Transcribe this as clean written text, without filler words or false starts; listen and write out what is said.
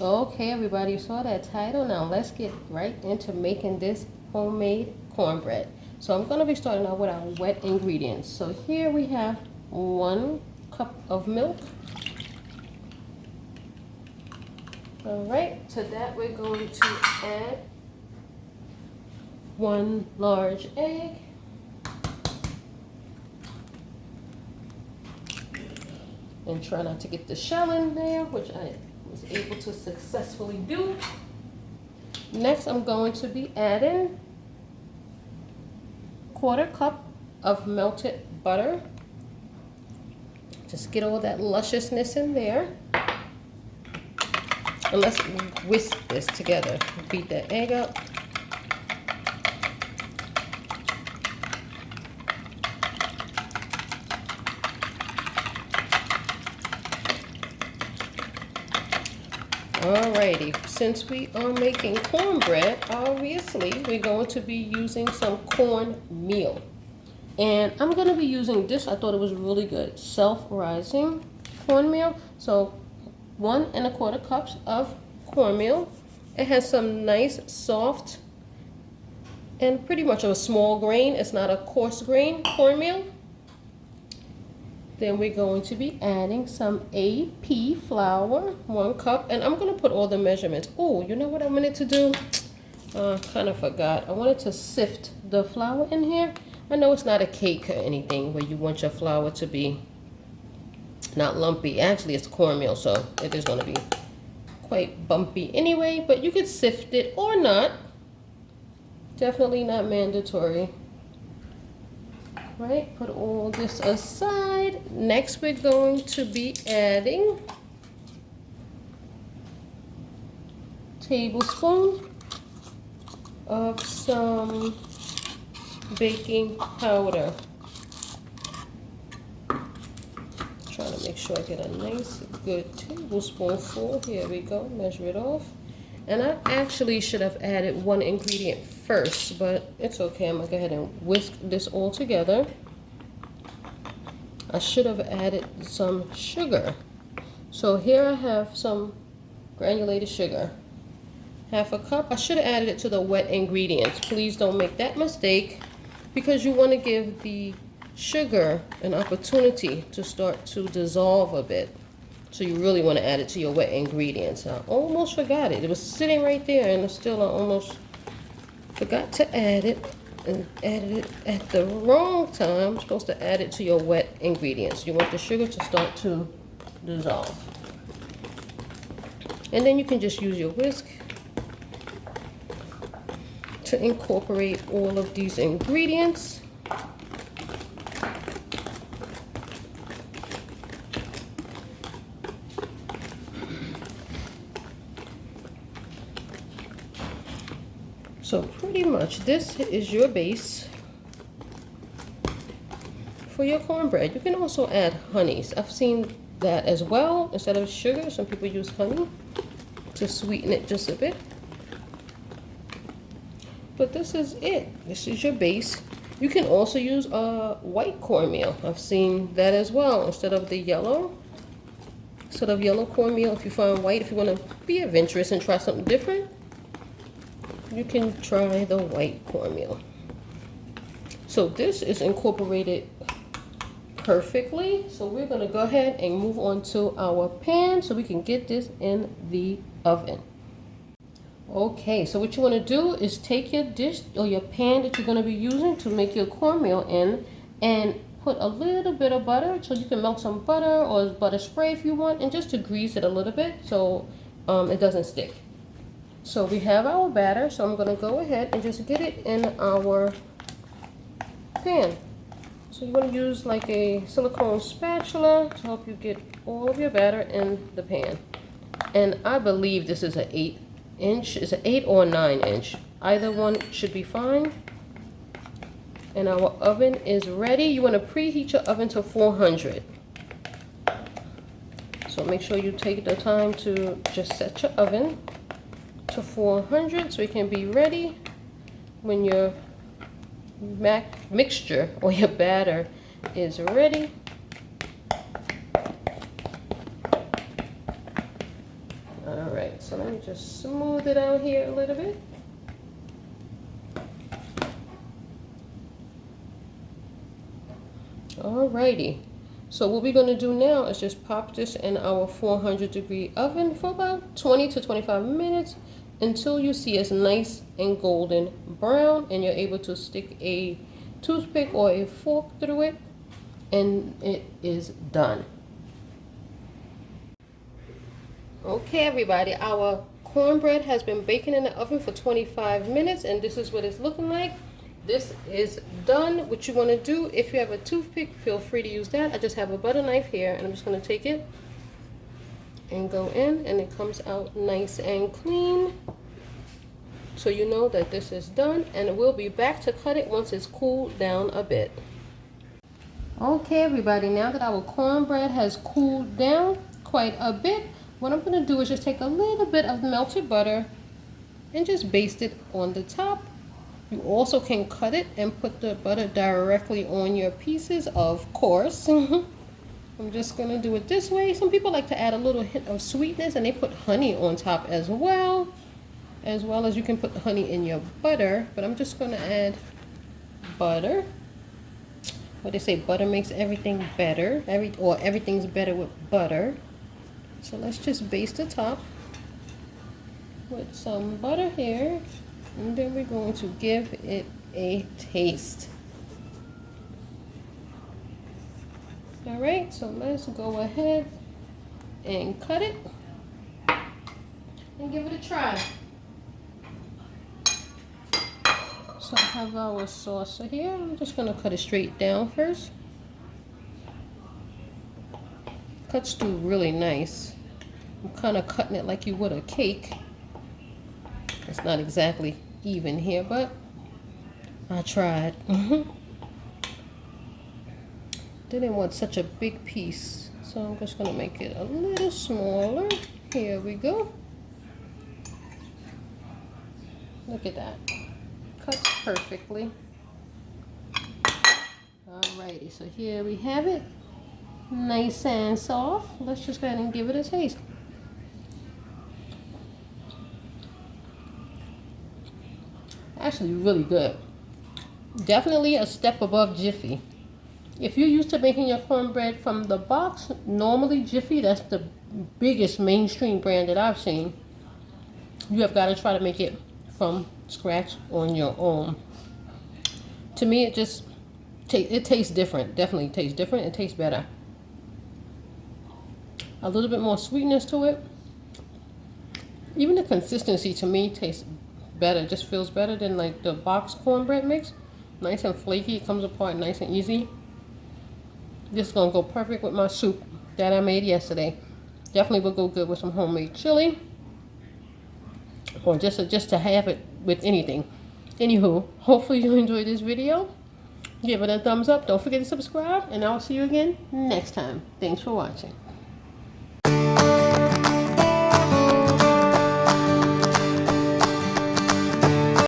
Okay, everybody, you saw that title. Now let's get right into making this homemade cornbread. So I'm going to be starting out with our wet ingredients. So here we have 1 cup of milk. All right, to that we're going to add 1 large egg. And try not to get the shell in there, which I was able to successfully do. Next, I'm going to be adding 1/4 cup of melted butter. Just get all that lusciousness in there. And let's whisk this together. Beat that egg up. Alrighty, since we are making cornbread, obviously we're going to be using some cornmeal. And I'm going to be using this, I thought it was really good, self-rising cornmeal. So 1 1/4 cups of cornmeal. It has some nice, soft, and pretty much a small grain. It's not a coarse grain cornmeal. Then we're going to be adding some AP flour, 1 cup, and I'm going to put all the measurements. Oh, you know what I wanted to do? Kind of forgot. I wanted to sift the flour in here. I know it's not a cake or anything where you want your flour to be not lumpy. Actually, it's cornmeal, so it is going to be quite bumpy anyway, but you could sift it or not. Definitely not mandatory. Right, put all this aside. Next, we're going to be adding a tablespoon of some baking powder. Trying to make sure I get a nice, good tablespoonful. Here we go, measure it off. And I actually should have added 1 ingredient first, but it's okay. I'm gonna go ahead and whisk this all together. I should have added some sugar. So here I have some granulated sugar. 1/2 cup. I should have added it to the wet ingredients. Please don't make that mistake, because you want to give the sugar an opportunity to start to dissolve a bit. So you really want to add it to your wet ingredients. I almost forgot it. It was sitting right there, and still I almost forgot to add it, and added it at the wrong time. I'm supposed to add it to your wet ingredients. You want the sugar to start to dissolve. And then you can just use your whisk to incorporate all of these ingredients. So pretty much this is your base for your cornbread. You can also add honeys. I've seen that as well. Instead of sugar, some people use honey to sweeten it just a bit. But this is it. This is your base. You can also use white cornmeal. I've seen that as well. Instead of yellow cornmeal, if you find white, if you want to be adventurous and try something different, you can try the white cornmeal. So this is incorporated perfectly. So we're going to go ahead and move on to our pan so we can get this in the oven. Okay, so what you want to do is take your dish or your pan that you're going to be using to make your cornmeal in, and put a little bit of butter. So you can melt some butter or butter spray if you want, and just to grease it a little bit so it doesn't stick. So we have our batter, so I'm going to go ahead and just get it in our pan. So you want to use like a silicone spatula to help you get all of your batter in the pan. And I believe this is an 8-inch, it's an 8 or 9-inch. Either one should be fine. And our oven is ready. You want to preheat your oven to 400. So make sure you take the time to just set your oven to 400 so it can be ready when your mixture or your batter is ready. All right, so so let me just smooth it out here a little bit. Alrighty. So what we're going to do now is just pop this in our 400-degree oven for about 20 to 25 minutes until you see it's nice and golden brown and you're able to stick a toothpick or a fork through it, and it is done. Okay, everybody, our cornbread has been baking in the oven for 25 minutes, and this is what it's looking like. This is done. What you want to do, if you have a toothpick, feel free to use that. I just have a butter knife here, and I'm just going to take it and go in, and it comes out nice and clean. So you know that this is done, and we'll be back to cut it once it's cooled down a bit. Okay, everybody, now that our cornbread has cooled down quite a bit, what I'm going to do is just take a little bit of melted butter and just baste it on the top. You also can cut it and put the butter directly on your pieces, of course. I'm just going to do it this way. Some people like to add a little hint of sweetness, and they put honey on top as well as you can put the honey in your butter. But I'm just going to add butter. What they say, butter makes everything better, everything's better with butter. So let's just baste the top with some butter here, and then we're going to give it a taste. All right, so let's go ahead and cut it and give it a try. So I have our saucer here. I'm just going to cut it straight down first. Cuts through really nice. I'm kind of cutting it like you would a cake. It's not exactly even here, but I tried. Didn't want such a big piece, so I'm just going to make it a little smaller. Here we go. Look at that. Cuts perfectly. Alrighty, so here we have it. Nice and soft. Let's just go ahead and give it a taste. Actually really good. Definitely a step above Jiffy. If you're used to making your cornbread from the box, normally Jiffy, that's the biggest mainstream brand that I've seen. You have got to try to make it from scratch on your own. To me, it just it tastes different. Definitely tastes different. It tastes better. A little bit more sweetness to it. Even the consistency to me tastes better. It just feels better than like the box cornbread mix. Nice and flaky. It comes apart nice and easy. This is gonna go perfect with my soup that I made yesterday. Definitely will go good with some homemade chili, or just to have it with anything. Anywho, hopefully you enjoyed this video. Give it a thumbs up. Don't forget to subscribe, and I'll see you again next time. Thanks for watching.